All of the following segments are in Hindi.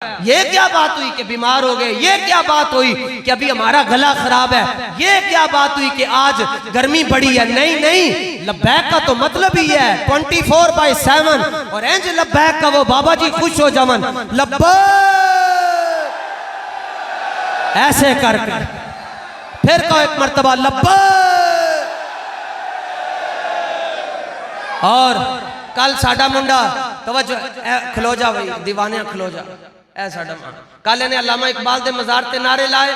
ये क्या बात हुई कि बीमार हो गए, ये क्या बात हुई कि अभी हमारा गला खराब है, ये क्या बात हुई कि आज गर्मी बढ़ी है। नहीं नहीं, लब्बैक का तो मतलब ही है 24/7 और इंज लब्बैक का वो बाबा जी खुश हो जावन लब्बैक ऐसे करके फिर कहो एक मर्तबा लब्बैक। और कल साडा मुंडा तवज्जो खलो जा भाई दीवाने खलो जा कल ने अल्लामा इकबाल दे मज़ार ते नारे लाए,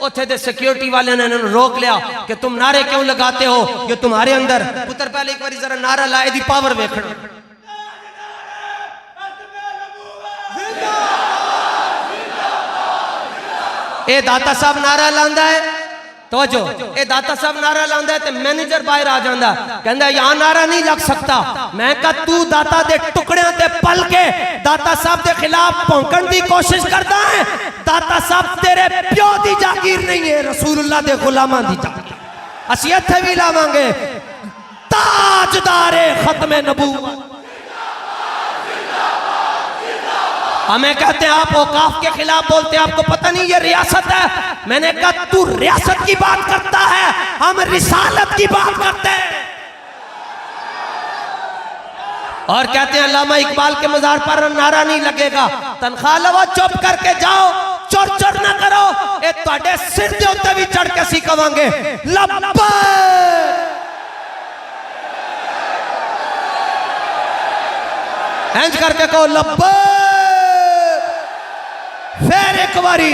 उथे दे सिक्योरिटी वाले ने इन्होंने रोक लिया कि तुम नारे क्यों लगाते हो, ये तुम्हारे अंदर पुत्र पहले एक बार जरा नारा लाए दी पावर वेखना। ए दाता साहब नारा लांदा है तो जो ए दाता साहब नारा लांदा है तो मैनेजर बाहर आ जाता कहता यहाँ नारा नहीं लग सकता। मैं कहा तू दाता दे टुकड़ियां ते पल के दाता साहब के खिलाफ भौंकण की कोशिश करता है। दाता साहब तेरे प्यो की जागीर नहीं है, रसूलुल्लाह दे गुलामां दी जागीर। असीं इत्थे भी लावांगे ताजदारे खत्मे नबूवत। हमें कहते हैं आप औकाफ के खिलाफ बोलते हैं, आपको पता नहीं ये रियासत है। मैंने कहा तू रियासत की बात करता है, हम रिसालत की बात करते हैं। और कहते हैं अल्लामा इकबाल के मज़ार पर नारा नहीं लगेगा, तनख्वाह लो चुप करके जाओ, चोर चोर ना करो। ए तुहाडे सिर दे उत्ते भी चढ़ के सी कवांगे लब्बैक। इंज करके कहो लब्बैक। फिर एक बारी,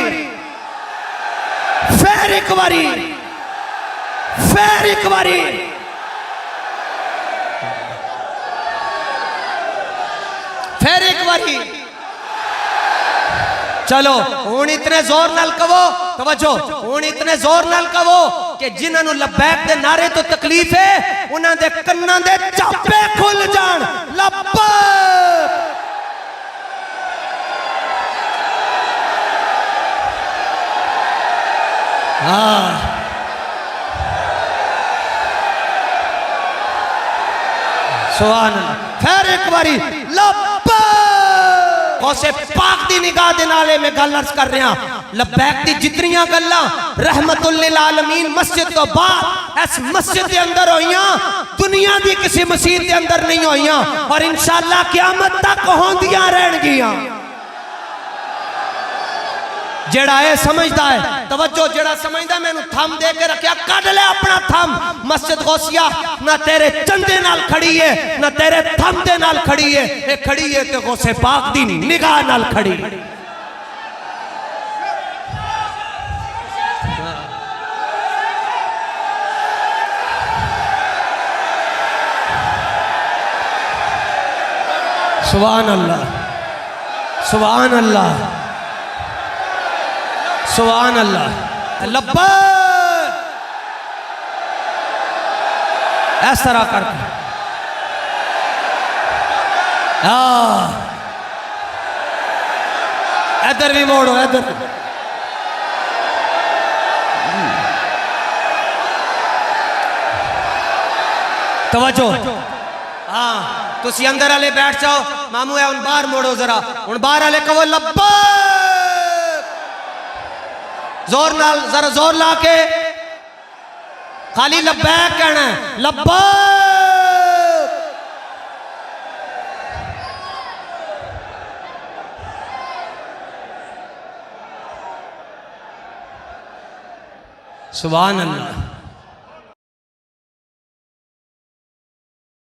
फिर एक बारी, फिर एक बारी। फिर एक बारी। चलो हुण इतने जोर नाल कहो, तवज्जो हुण इतने जोर नाल कहो कि जिन्हां लब्बैक दे नारे तो तकलीफ है उन्हां दे कन्नां दे चापे खुल जाण लब्बैक। सुभान अल्लाह। फिर एक बारी लब्बैक। गौसे पाक दी निगाह दे नाले में गल अर्ज कर रहा, लब्बैक दी जितनियां गल्लां रहमतुल लिल आलमीन मस्जिद तो बाद इस मस्जिद के अंदर होइयां, दुनिया दी किसी मस्जिद के अंदर नहीं होइयां और इंशाअल्लाह क़यामत तक होंदियां रहणगियां। जेड़ा ये समझदा है, तवज्जो जेड़ा समझदा मैनू थम दे के रखिया, कढ ले अपना थम। मस्जिद गौसिया ना तेरे चंदे नाल खड़ी है ना तेरे थम दे नाल खड़ी है, ये खड़ी है ते गौसे पाक दी निगाह नाल खड़ी है। सुभान अल्लाह, सुभान अल्लाह, सुभान अल्लाह। लब्बैक इस तरह करके इधर भी मोड़ो, इधर तवज्जो। हाँ तुसी अंदर वाले बैठ जाओ, मामू है उन बाहर मोड़ो जरा, उन बाहर वाले कहो लब्बैक। जोर नाल जरा जोर ला के खाली लब्बैक कहना है, लब्बैक। सुभान अल्लाह।